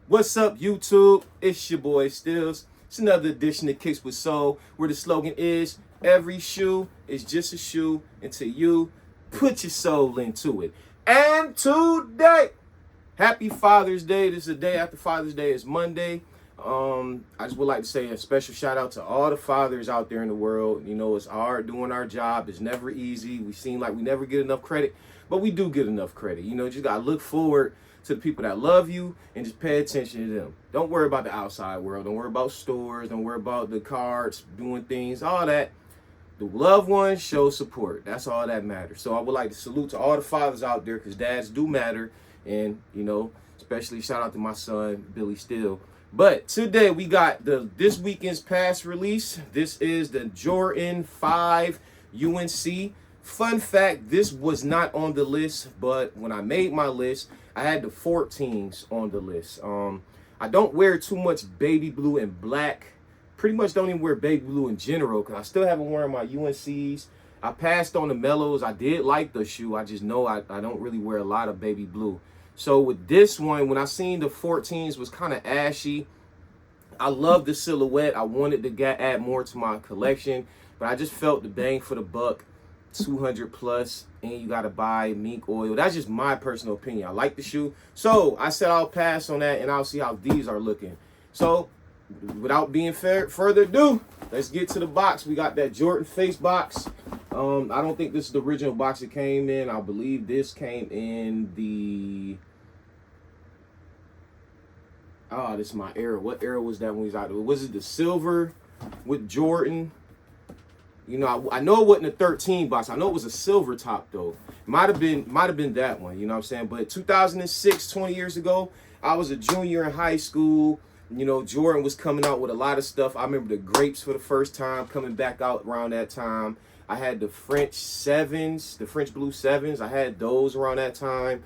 What's up, YouTube? It's your boy Steelez. It's another edition of Kicks with Soul, where the slogan is, every shoe is just a shoe until you put your soul into it. And today, happy Father's Day. This is the day after Father's Day. It's Monday. I just would like to say a special shout out to all the fathers out there in the world. You know, it's hard doing our job. It's never easy. We seem like we never get enough credit, but we do get enough credit. You know, just got to look forward to the people that love you and just pay attention to them. Don't worry about the outside world. Don't worry about stores. Don't worry about the cards, doing things, all that. The loved ones show support. That's all that matters. So I would like to salute to all the fathers out there, because dads do matter. And, you know, especially shout out to my son, Billy Still. But today we got this weekend's pass release. This is the Jordan 5 UNC. Fun fact, this was not on the list, but when I made my list, I had the 14s on the list. I don't wear too much baby blue and black. Pretty much don't even wear baby blue in general, because I still haven't worn my UNCs. I passed on the Mellows. I did like the shoe. I just know I don't really wear a lot of baby blue. So with this one, when I seen the 14s was kind of ashy, I love the silhouette. I wanted to add more to my collection, but I just felt the bang for the buck. 200 plus, and you got to buy mink oil. That's just my personal opinion. I like the shoe, so I said I'll pass on that, and I'll see how these are looking. So without being further ado, let's get to the box. We got that Jordan face box. I don't think this is the original box it came in. I believe this came in the this is my era. What era was that when we was out there? Was it the silver with Jordan? You know, I know it wasn't a 13 box. I know it was a silver top though. Might have been that one, you know what I'm saying? But 2006, 20 years ago, I was a junior in high school. You know, Jordan was coming out with a lot of stuff. I remember the grapes for the first time coming back out around that time. I had the French 7s, the French blue 7s. I had those around that time.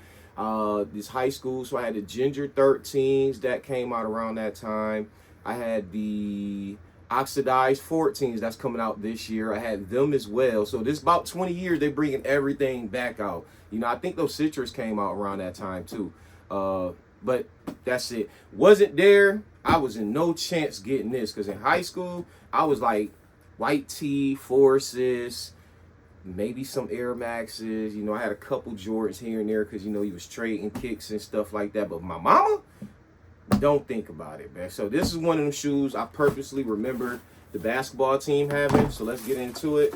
This high school, so I had the ginger 13s that came out around that time. I had the oxidized 14s that's coming out this year. I had them as well. So this about 20 years, they're bringing everything back out. You know, I think those citrus came out around that time too. But that's it. Wasn't there, I was in no chance getting this, because in high school, I was like white tee, Forces, maybe some Air Maxes. You know, I had a couple Jordans here and there, because, you know, you was trading kicks and stuff like that. But my mama, don't think about it, man. So this is one of them shoes I purposely remember the basketball team having. So let's get into it.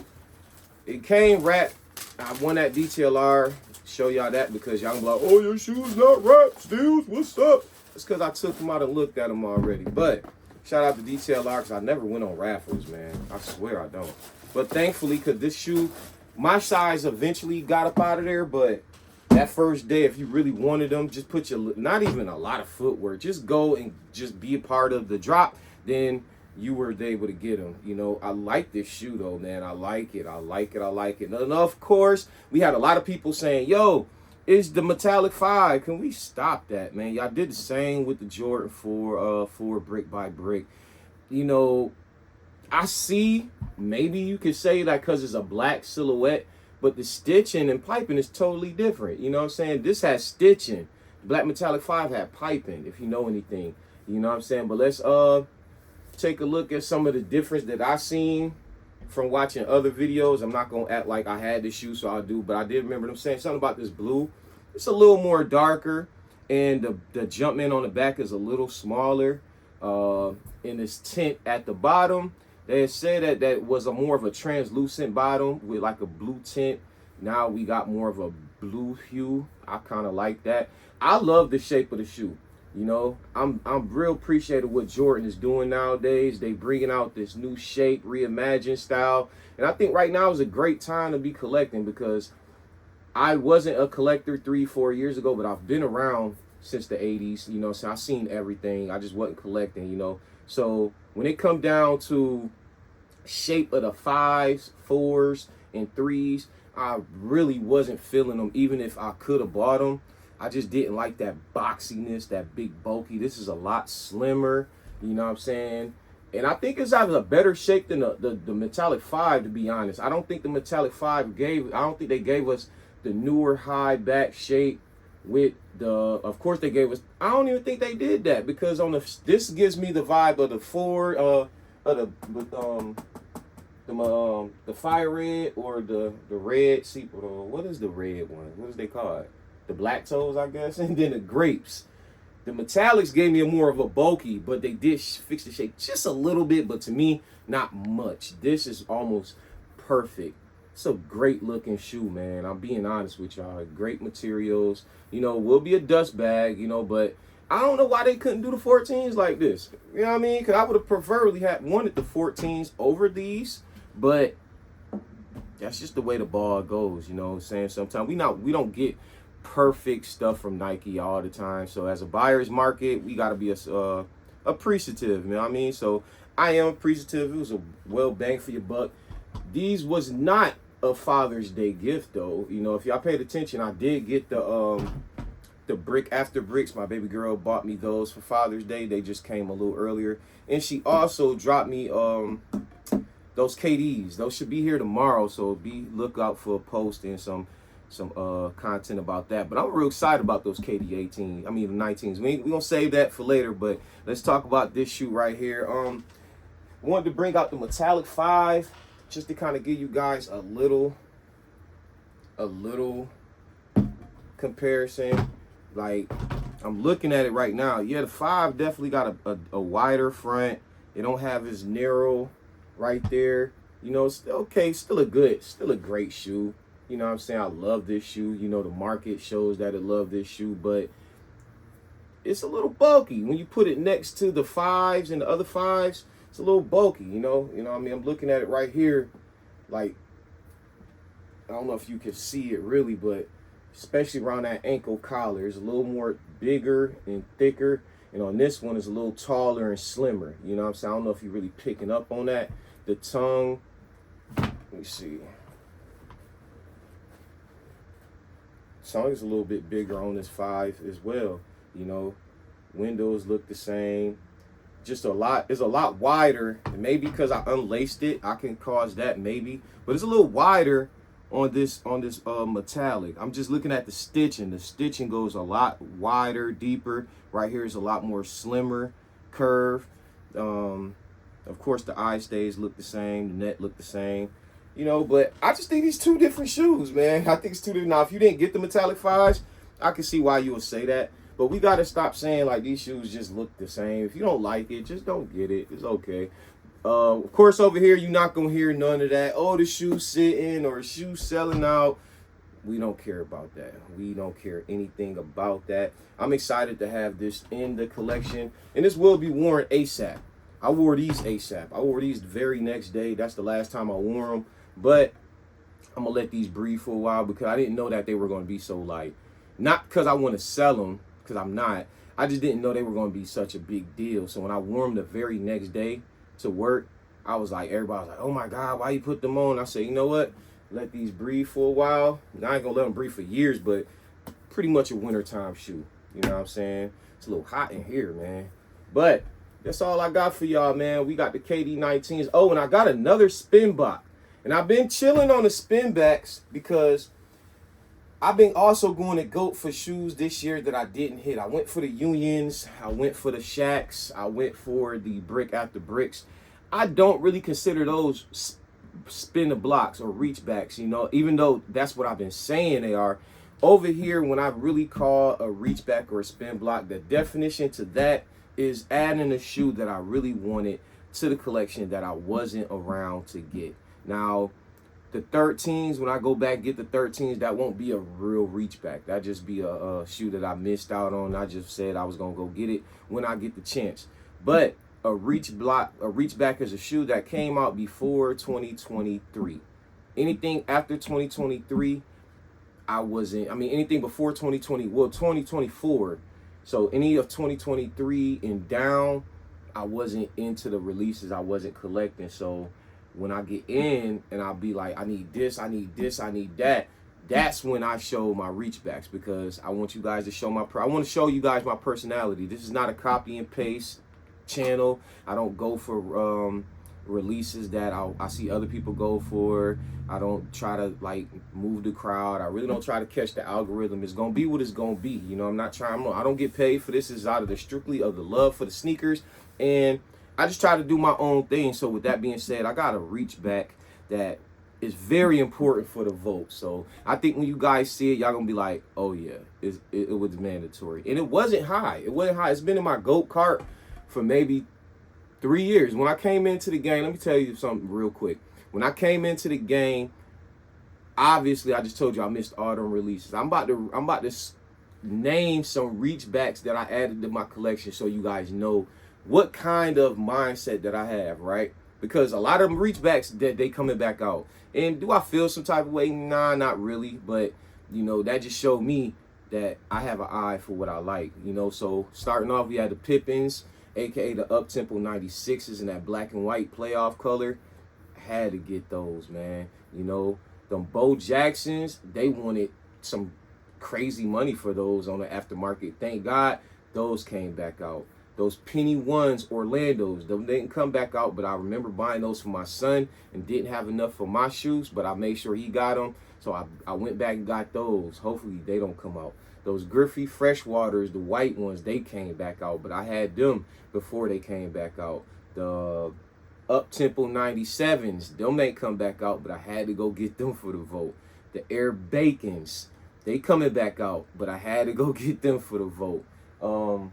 It came wrapped. I won that DTLR. Show y'all that, because y'all gonna be like, oh, your shoes not wrapped, Steelez, what's up? It's because I took them out and looked at them already. But shout out to DTLR, because I never went on raffles, man. I swear I don't. But thankfully, because this shoe, my size eventually got up out of there, but that first day, if you really wanted them, just put your, not even a lot of footwork, just go and just be a part of the drop, then you were able to get them. You know, I like this shoe though, man. I like it. I like it. I like it. And of course, we had a lot of people saying, yo, it's the metallic 5. Can we stop that, man? Y'all did the same with the Jordan 4 brick by brick. You know, I see, maybe you could say that because it's a black silhouette, but the stitching and piping is totally different. You know what I'm saying? This has stitching. Black Metallic 5 had piping, if you know anything. You know what I'm saying? But let's take a look at some of the difference that I seen from watching other videos. I'm not going to act like I had this shoe, so I'll do. But I did remember them saying something about this blue. It's a little more darker, and the Jumpman on the back is a little smaller. In this tint at the bottom, they said that was more of a translucent bottom with like a blue tint. Now we got more of a blue hue. I kind of like that. I love the shape of the shoe. You know, I'm real appreciative of what Jordan is doing nowadays. They bringing out this new shape, reimagined style. And I think right now is a great time to be collecting, because I wasn't a collector 3-4 years ago, but I've been around since the 80s. You know, so I've seen everything. I just wasn't collecting, you know. So when it come down to shape of the 5s, 4s, and 3s, I really wasn't feeling them, even if I could have bought them. I just didn't like that boxiness, that big bulky. This is a lot slimmer, you know what I'm saying? And I think it's having a better shape than the Metallic 5, to be honest. I don't think the Metallic 5 I don't think they gave us the newer high back shape with the, of course they gave us, I don't even think they did that, because on the, this gives me the vibe of the Ford, of the fire red, or the red sea, what is the red one? What is they call it? The black toes, I guess, and then the grapes. The metallics gave me a more of a bulky, but they did fix the shape just a little bit, but to me, not much. This is almost perfect. It's a great looking shoe, man. I'm being honest with y'all. Great materials. You know, will be a dust bag, you know, but I don't know why they couldn't do the 14s like this. You know what I mean? Because I would have preferably wanted the 14s over these, but that's just the way the ball goes, you know what I'm saying? Sometimes we don't get perfect stuff from Nike all the time. So as a buyer's market, we got to be appreciative, you know what I mean? So I am appreciative. It was a well bang for your buck. These was not a Father's Day gift though. You know, if y'all paid attention, I did get the brick after bricks. My baby girl bought me those for Father's Day. They just came a little earlier. And she also dropped me those KDs. Those should be here tomorrow, so look out for a post and some content about that. But I'm real excited about those KD 18. I mean the 19s. We gonna save that for later, but let's talk about this shoe right here. Wanted to bring out the metallic 5 just to kind of give you guys a little comparison. Like, I'm looking at it right now. Yeah, the 5 definitely got a wider front. It don't have as narrow right there. You know, it's okay, still a great shoe. You know what I'm saying? I love this shoe. You know, the market shows that it love this shoe, but it's a little bulky. When you put it next to the 5s and the other 5s, it's a little bulky, you know what I mean? I'm looking at it right here. Like, I don't know if you can see it really, but especially around that ankle collar, it's a little more bigger and thicker. And on this one, it's a little taller and slimmer. You know what I'm saying? I don't know if you're really picking up on that. The tongue, let me see. Tongue is a little bit bigger on this 5 as well. You know, windows look the same. Just it's a lot wider. And maybe because I unlaced it, I can cause that maybe. But it's a little wider on this metallic. I'm just looking at the stitching. The stitching goes a lot wider, deeper. Right here is a lot more slimmer curve. Of course, the eye stays look the same. The net look the same. You know, but I just think these two different shoes, man. I think it's two different. Now, if you didn't get the metallic 5s, I can see why you would say that. But we got to stop saying, like, these shoes just look the same. If you don't like it, just don't get it. It's okay. Of course, over here, you're not going to hear none of that. Oh, the shoe's sitting or the shoe's selling out. We don't care about that. We don't care anything about that. I'm excited to have this in the collection. And this will be worn ASAP. I wore these ASAP. I wore these the very next day. That's the last time I wore them. But I'm going to let these breathe for a while because I didn't know that they were going to be so light. Not because I want to sell them, because I'm not. I just didn't know they were going to be such a big deal. So when I wore them the very next day to work, I was like, everybody was like, oh my God, why you put them on? I said, you know what? Let these breathe for a while. Now, I ain't going to let them breathe for years, but pretty much a wintertime shoe. You know what I'm saying? It's a little hot in here, man. But that's all I got for y'all, man. We got the KD 19s. Oh, and I got another spin back. And I've been chilling on the spin backs because I've been also going to GOAT for shoes this year that I didn't hit. I went for the Unions. I went for the Shacks. I went for the brick after bricks. I don't really consider those spin the blocks or reach backs, you know, even though that's what I've been saying they are. Over here, when I really call a reach back or a spin block, the definition to that is adding a shoe that I really wanted to the collection that I wasn't around to get. Now, the 13s, when I go back get the 13s, that won't be a real reach back. That just be a shoe that I missed out on. I just said I was gonna go get it when I get the chance. But a reach back is a shoe that came out before 2023. Anything after 2023, anything before 2024. So any of 2023 and down, I wasn't into the releases. I wasn't collecting. So when I get in and I'll be like, I need this, I need this, I need that. That's when I show my reach backs because I want you guys to show I want to show you guys my personality. This is not a copy and paste channel. I don't go for releases that I see other people go for. I don't try to like move the crowd. I really don't try to catch the algorithm. It's gonna be what it's gonna be. You know, I don't get paid for this. It's out of the strictly of the love for the sneakers, and I just try to do my own thing. So with that being said, I got a reach back that is very important for the vote. So I think when you guys see it, y'all gonna be like, oh yeah, it was mandatory. And it wasn't high. It wasn't high. It's been in my GOAT cart for maybe 3 years. When I came into the game, let me tell you something real quick. When I came into the game, obviously I just told you I missed all them releases. I'm about to name some reach backs that I added to my collection so you guys know what kind of mindset that I have, right? Because a lot of them reach backs that they coming back out. And do I feel some type of way? Nah, not really. But, you know, that just showed me that I have an eye for what I like. You know, so starting off, we had the Pippins, a.k.a. the up-tempo 96s in that black and white playoff color. Had to get those, man. You know, them Bo Jacksons, they wanted some crazy money for those on the aftermarket. Thank God those came back out. Those Penny Ones, Orlando's, they didn't come back out, but I remember buying those for my son and didn't have enough for my shoes, but I made sure he got them. So I went back and got those. Hopefully they don't come out. Those Griffey Freshwaters, the white ones, they came back out, but I had them before they came back out. The up-tempo 97s, them ain't come back out, but I had to go get them for the vote. The Air Bacons, they coming back out, but I had to go get them for the vote. Hold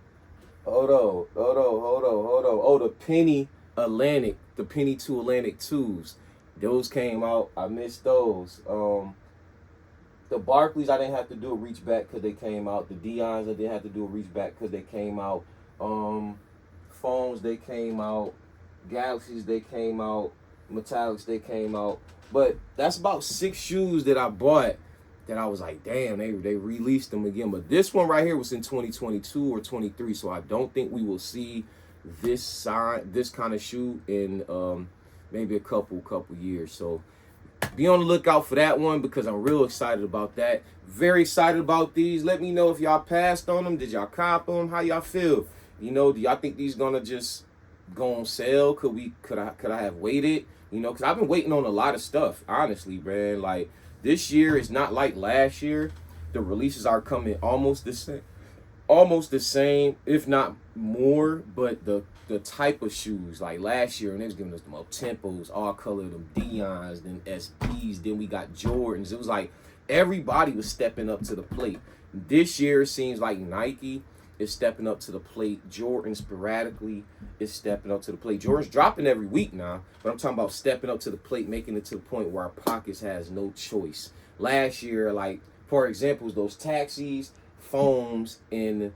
on. Oh, the Penny Atlantic, the Penny 2 Atlantic 2s. Those came out. I missed those. The Barclays, I didn't have to do a reach back because they came out. The Dion's, I didn't have to do a reach back because they came out. Foams, they came out. Galaxies, they came out. Metallics, they came out. But that's about 6 shoes that I bought that I was like, damn, they released them again. But this one right here was in 2022 or 23, so I don't think we will see this kind of shoe in maybe a couple years. So be on the lookout for that one because I'm real excited about that. Very excited about these. Let me know if y'all passed on them. Did y'all cop them? How y'all feel? You know, do y'all think these gonna just go on sale? Could I have waited? You know, because I've been waiting on a lot of stuff, honestly, man. Like, this year is not like last year. The releases are coming almost the same, if not more. But the type of shoes, like last year, and they was giving us them up tempos, all color, them Dion's, then SPs, then we got Jordans. It was like everybody was stepping up to the plate. This year, it seems like Nike is stepping up to the plate. Jordan sporadically is stepping up to the plate. Jordan's dropping every week now, but I'm talking about stepping up to the plate, making it to the point where our pockets has no choice. Last year, like, for example, those taxis, foams, and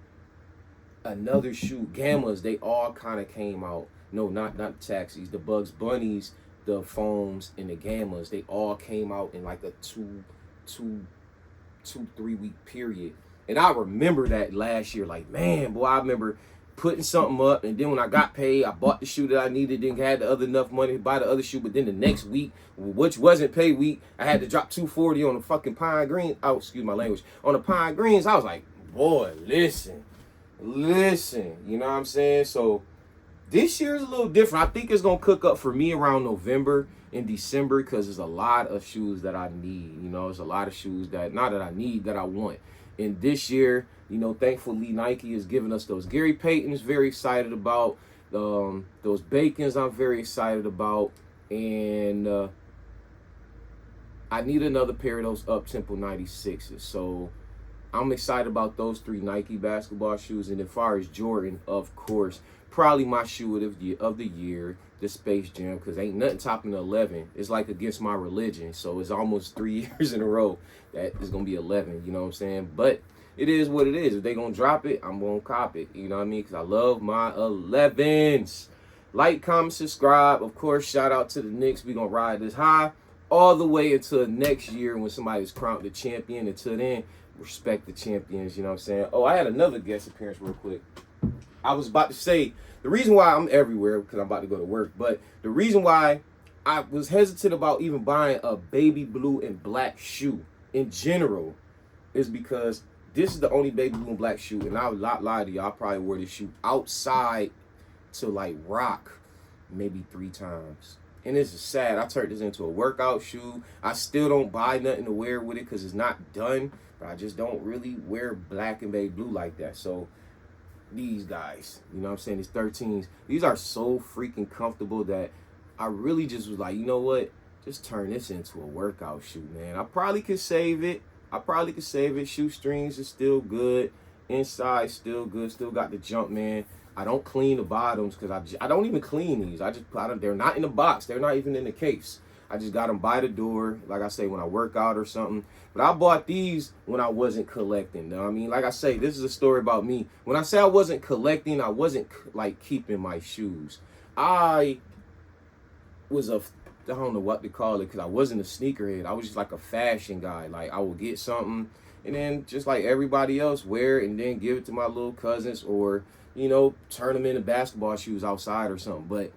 another shoe, Gammas, they all kind of came out. No, not the taxis, the Bugs Bunnies, the foams, and the Gammas, they all came out in like a 3 week period. And I remember that last year, like, man, boy, I remember putting something up, and then when I got paid, I bought the shoe that I needed, didn't have the other enough money to buy the other shoe, but then the next week, which wasn't pay week, I had to drop $240 on the fucking Pine Green. Oh, excuse my language. On the Pine Greens, I was like, boy, listen, you know what I'm saying? So this year is a little different. I think it's going to cook up for me around November and December because there's a lot of shoes that I need. You know, there's a lot of shoes that, not that I need, that I want. And this year, you know, thankfully Nike is giving us those Gary Paytons, very excited about. Those Bacons I'm very excited about. And I need another pair of those up-tempo 96s. So I'm excited about those 3 Nike basketball shoes. And as far as Jordan, of course, probably my shoe of the year, the Space Jam, because ain't nothing topping the 11. It's like against my religion. So it's almost 3 years in a row that it's going to be 11, you know what I'm saying? But it is what it is. If they going to drop it, I'm going to cop it, you know what I mean? Because I love my 11s. Like, comment, subscribe. Of course, shout out to the Knicks. We're going to ride this high all the way until next year when somebody's crowned the champion. Until then, respect the champions, you know what I'm saying? Oh, I had another guest appearance real quick. I was about to say, the reason why I'm everywhere, because I'm about to go to work, but the reason why I was hesitant about even buying a baby blue and black shoe in general is because this is the only baby blue and black shoe, and I would not lie to you, I probably wore this shoe outside to like rock maybe 3 times. And this is sad. I turned this into a workout shoe. I still don't buy nothing to wear with it because it's not done. But I just don't really wear black and baby blue like that. So these guys, you know what I'm saying, these 13s, these are so freaking comfortable that I really just was like, you know what? Just turn this into a workout shoe, man. I probably could save it. Shoestrings is still good. Inside still good. Still got the jump, man. I don't clean the bottoms because I don't even clean these. I just put them. They're not in the box. They're not even in the case. I just got them by the door, like I say, when I work out or something. But I bought these when I wasn't collecting. You know what I mean? Like I say, this is a story about me. When I say I wasn't collecting, I wasn't like keeping my shoes. I was I don't know what to call it because I wasn't a sneakerhead. I was just like a fashion guy. Like I would get something and then just like everybody else wear it and then give it to my little cousins or, you know, turn them into basketball shoes outside or something. But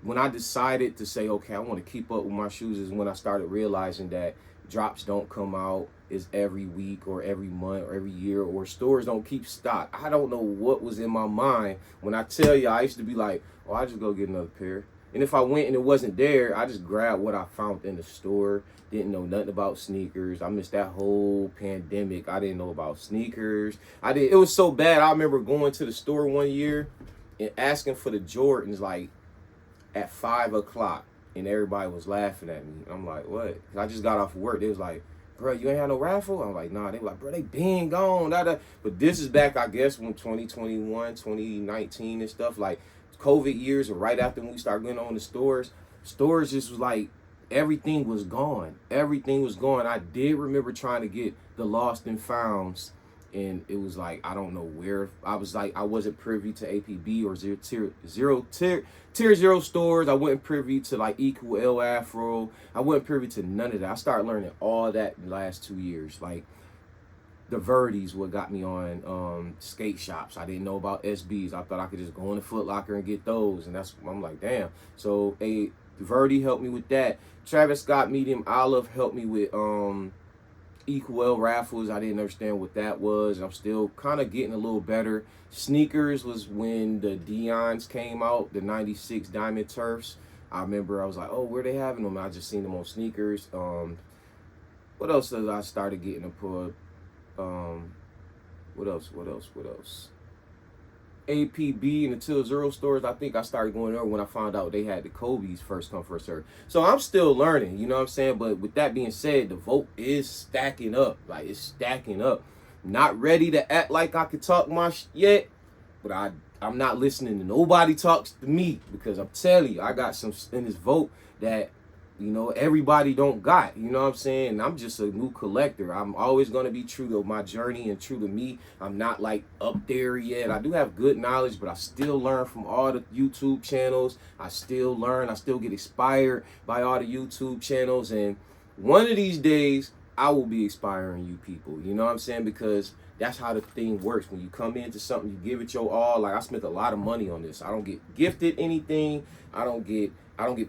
when I decided to say, okay, I want to keep up with my shoes is when I started realizing that drops don't come out is every week or every month or every year or stores don't keep stock. I don't know what was in my mind when I tell you I used to be like, oh, I just go get another pair. And if I went and it wasn't there, I just grabbed what I found in the store. Didn't know nothing about sneakers. I missed that whole pandemic. I didn't know about sneakers. It was so bad. I remember going to the store one year and asking for the Jordans like at 5 o'clock. And everybody was laughing at me. I'm like, what? 'Cause I just got off of work. They was like, bro, you ain't had no raffle? I'm like, nah. They were like, bro, they been gone. But this is back, I guess, when 2021, 2019 and stuff. Like, COVID years or right after when we started going on the stores just was like, everything was gone. Everything was gone. I did remember trying to get the Lost and Founds. And it was like, I don't know where. I was like, I wasn't privy to APB or tier zero stores. I wasn't privy to like Equal El Afro. I wasn't privy to none of that. I started learning all that in the last 2 years. Like the Verdi's what got me on skate shops. I didn't know about SBs. I thought I could just go in the Foot Locker and get those. And I'm like, damn. So Verdi helped me with that. Travis Scott Medium Olive helped me with Equal raffles. I didn't understand what that was. I'm still kind of getting a little better. Sneakers was when the Dion's came out, the 96 Diamond Turfs. I remember I was like, oh, where they having them? I just seen them on sneakers. What else did I started getting to put? What else? APB and the Till Zero stores, I think I started going there when I found out they had the Kobe's first come, first serve. So I'm still learning, you know what I'm saying? But with that being said, the vote is stacking up. Like, it's stacking up. Not ready to act like I could talk my yet, but I'm not listening to nobody talks to me because I'm telling you, I got some in this vote that, you know, everybody don't got, you know what I'm saying? And I'm just a new collector. I'm always going to be true to my journey and true to me. I'm not like up there yet. I do have good knowledge, but I still learn from all the YouTube channels. I still learn. I still get inspired by all the YouTube channels. And one of these days, I will be inspiring you people. You know what I'm saying? Because that's how the thing works. When you come into something, you give it your all. Like, I spent a lot of money on this. I don't get gifted anything. I don't get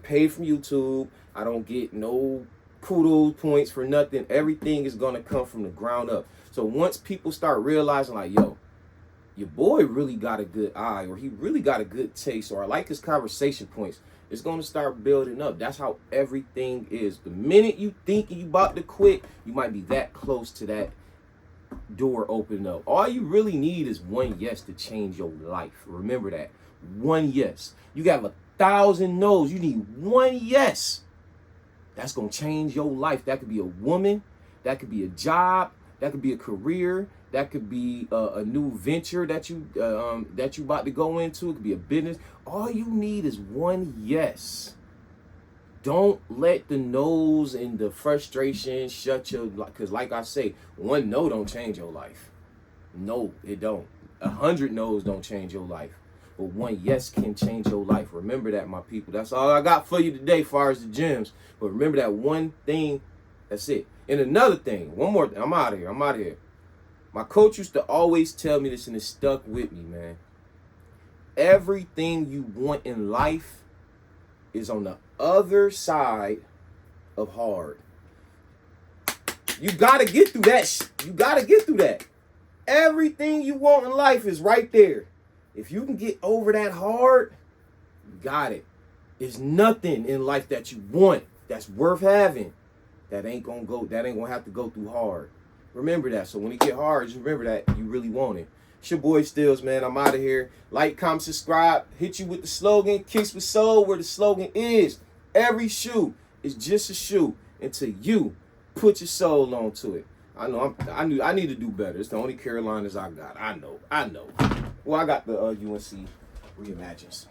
paid from YouTube. I don't get no kudos points for nothing. Everything is going to come from the ground up. So once people start realizing like, yo, your boy really got a good eye, or he really got a good taste, or I like his conversation points, it's going to start building up. That's how everything is. The minute you think you about to quit, you might be that close to that door opening up. All you really need is one yes to change your life. Remember that. One yes. You got 1,000 no's. You need one yes. That's going to change your life. That could be a woman. That could be a job. That could be a career. That could be a new venture that you about to go into. It could be a business. All you need is one yes. Don't let the no's and the frustration shut your life. Because like I say, one no don't change your life. No, it don't. 100 no's don't change your life. But one yes can change your life. Remember that, my people. That's all I got for you today as far as the gems. But remember that one thing. That's it. And another thing. One more thing. I'm out of here. My coach used to always tell me this, and it stuck with me, man. Everything you want in life is on the other side of hard. You got to get through that. You got to get through that. Everything you want in life is right there. If you can get over that hard, You got it. There's nothing in life that you want that's worth having that ain't gonna have to go through hard. Remember that. So when it get hard, just remember that you really want it. It's your boy Steelez, man. I'm out of here. Like, comment, subscribe. Hit you with the slogan, Kicks with Soul, where the slogan is, every shoe is just a shoe until you put your soul onto it. I know I need to do better. It's the only Carolinas I got. I know. Well, I got the UNC reimagines.